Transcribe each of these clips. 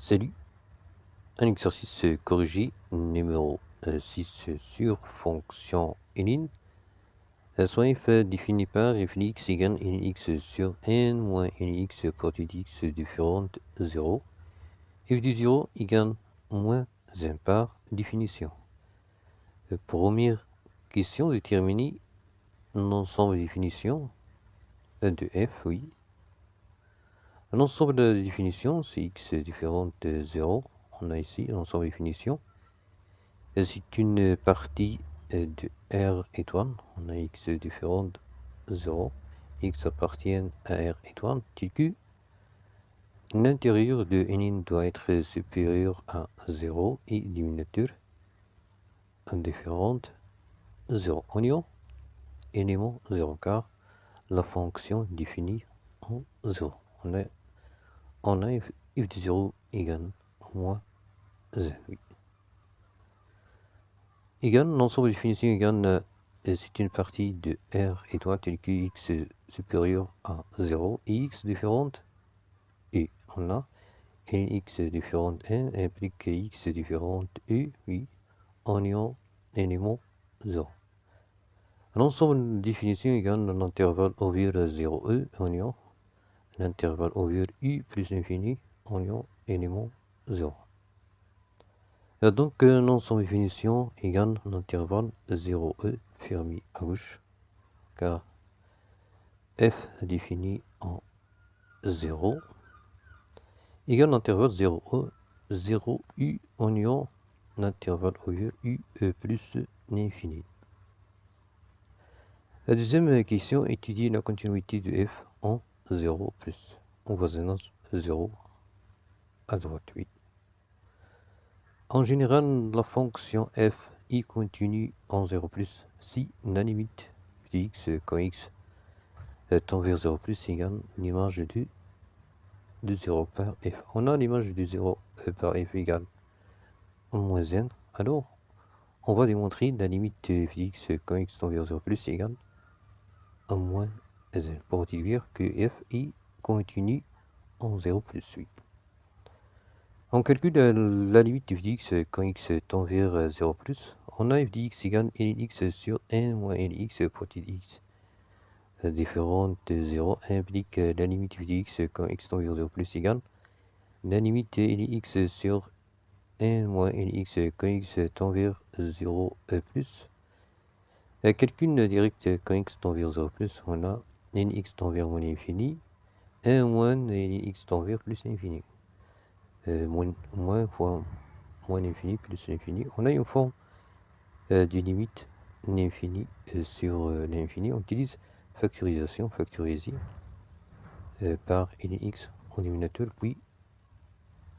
Salut, un exercice corrigé numéro 6 sur fonction init. Soit f défini par fx égale nx sur n moins nx portée x différente 0. F de 0 égale moins 1 par définition. Première question, déterminer l'ensemble de définitions de f, oui. L'ensemble de définitions, c'est x différente de 0. On a ici l'ensemble de définitions. C'est une partie de R étoile. On a x différente de 0. X appartient à R étoile. TQ. L'intérieur de n doit être supérieur à 0 et dénominateur indifférente 0. Oignon, élément 0 car la fonction définie en 0. On a f de 0 égale moins 1. Oui. Égale, l'ensemble de définition égale, c'est une partie de R étoile telle que x supérieur à 0 et x différente et on a nx différente n implique x différente u, oui, en ayant élément 0. L'ensemble de définition égale l'intervalle ouvert 0e en ayant l'intervalle ouvert u plus l'infini en ayant élément 0. Donc, l'ensemble de définition égale l'intervalle 0e fermé à gauche, car f défini en 0 égale l'intervalle 0e, 0u en ayant l'intervalle ouvert u plus l'infini. La deuxième question, étudier la continuité de f en 0 plus, en voisinage 0 à droite, oui. En général, la fonction f est continue en 0 plus si la limite de x quand x tend vers 0 plus égale l'image de 0 par f. On a l'image de 0 par f égale moins n. Alors, on va démontrer la limite de x quand x tend vers 0 plus égale à moins n pour dire que f est continue en 0 plus 8. On calcule la limite de f de x quand x tend vers 0 plus. On a f de x égale nx sur n moins nx portée de x différente de 0 implique la limite f de x quand x tend vers 0 plus égale la limite nx sur n moins nx quand x tend vers 0 plus. Calcul direct quand x tend vers 0 plus, on a nx tend vers moins l'infini, 1 moins nx tend vers plus l'infini. Moins fois moins l'infini plus l'infini. On a une forme de limite l'infini sur l'infini. On utilise factorisation, factoriser par nx en dénominateur, puis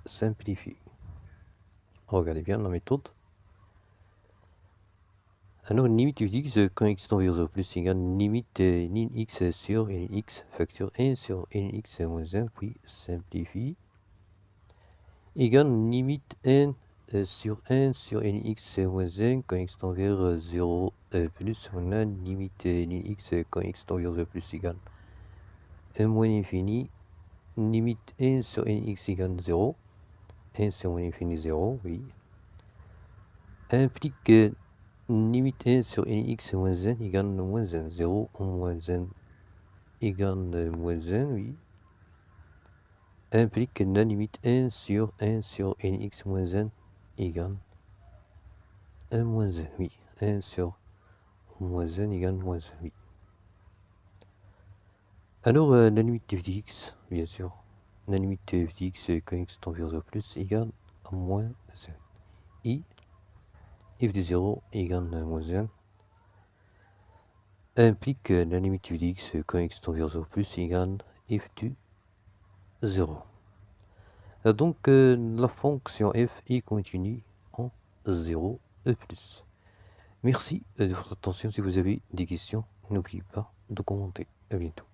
simplifier. Regardez bien la méthode. Alors, limite f de x quand x tend vers 0 plus égale limite nx sur nx facteur 1 sur nx moins 1, puis simplifie. Égale limite n sur 1 sur nx moins 1 quand x tend vers 0 plus. On a limite nx quand x tend vers 0 plus égale 1 moins l'infini. Limite 1 sur nx égale 0. 1 sur moins l'infini 0, oui. Implique limite 1 sur nx moins 1 égale moins 1. 0 moins 1 égale moins 1, oui. Implique la limite 1 sur nx moins 1 égale 1 moins 1, oui. 1 sur moins 1 égale moins 1, oui. Alors, la limite de f de x, bien sûr. La limite de f de x quand x tend vers 0 plus égale à moins 1. Et f de 0 égale moins 1 implique la limite de f de x quand x tend vers 0 plus égale f de 0. Donc, la fonction f est continue en 0 plus. Merci de votre attention. Si vous avez des questions, n'oubliez pas de commenter. À bientôt.